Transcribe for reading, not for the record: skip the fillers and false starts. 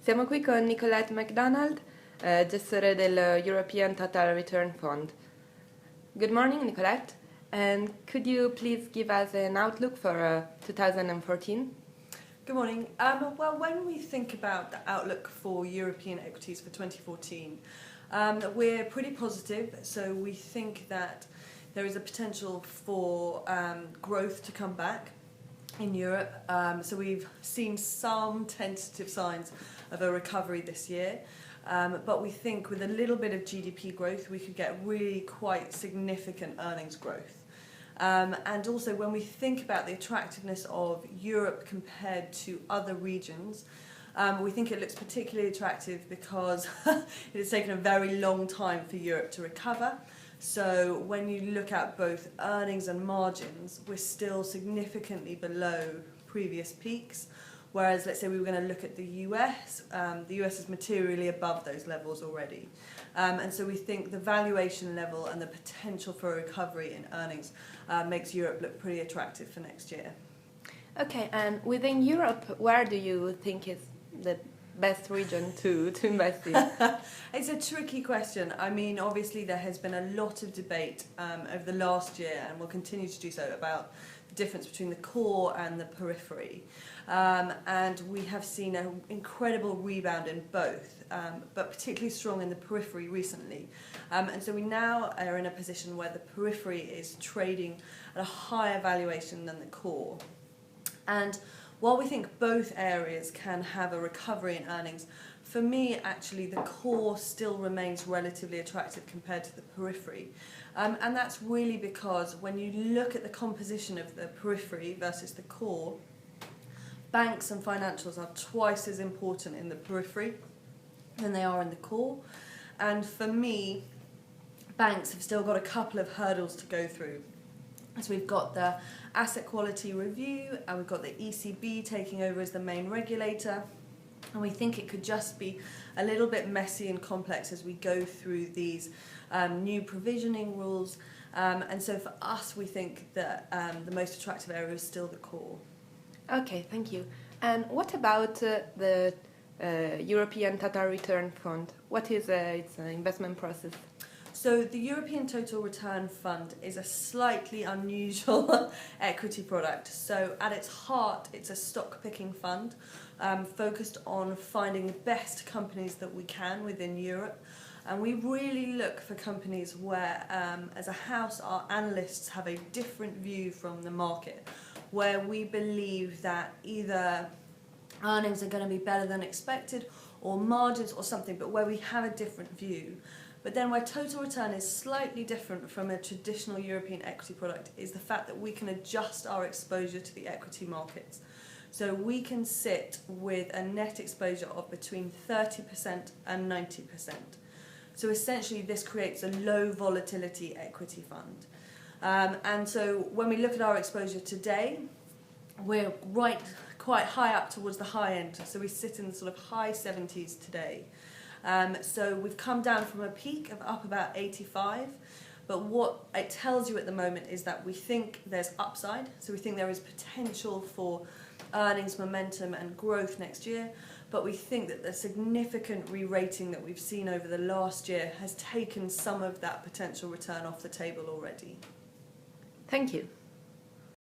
Siamo qui con Nicholette MacDonald, gestore del European Total Return Fund. Good morning, Nicholette, and could you please give us an outlook for 2014? Good morning. Well, when we think about the outlook for European equities for 2014, we're pretty positive. So we think that there is a potential for growth to come back in Europe. So we've seen some tentative signs of a recovery this year. But we think with a little bit of GDP growth, we could get really quite significant earnings growth. And also when we think about the attractiveness of Europe compared to other regions, we think it looks particularly attractive because it has taken a very long time for Europe to recover. So when you look at both earnings and margins, we're still significantly below previous peaks. Whereas, let's say we were going to look at the US is materially above those levels already. And so we think the valuation level and the potential for a recovery in earnings makes Europe look pretty attractive for next year. Okay, and within Europe, where do you think is the best region to invest in? It's a tricky question. I mean, obviously there has been a lot of debate over the last year, and will continue to do so, about the difference between the core and the periphery. And we have seen an incredible rebound in both, but particularly strong in the periphery recently. And so we now are in a position where the periphery is trading at a higher valuation than the core. And while we think both areas can have a recovery in earnings, for me, actually, the core still remains relatively attractive compared to the periphery. And that's really because when you look at the composition of the periphery versus the core, banks and financials are twice as important in the periphery than they are in the core. And for me, banks have still got a couple of hurdles to go through. So we've got the asset quality review, and we've got the ECB taking over as the main regulator. And we think it could just be a little bit messy and complex as we go through these new provisioning rules. And so for us, we think that the most attractive area is still the core. Okay, thank you. And what about the European Total Return Fund? What is its investment process? So the European Total Return Fund is a slightly unusual equity product. So at its heart, it's a stock-picking fund focused on finding the best companies that we can within Europe. And we really look for companies where, as a house, our analysts have a different view from the market, where we believe that either earnings are going to be better than expected, or margins or something, but where we have a different view. But then where total return is slightly different from a traditional European equity product is the fact that we can adjust our exposure to the equity markets. So we can sit with a net exposure of between 30% and 90%. So essentially this creates a low volatility equity fund. And so when we look at our exposure today, we're quite high up towards the high end. So we sit in the sort of high 70s today. So we've come down from a peak of up about 85, but what it tells you at the moment is that we think there's upside, so we think there is potential for earnings momentum and growth next year, but we think that the significant re-rating that we've seen over the last year has taken some of that potential return off the table already. Thank you.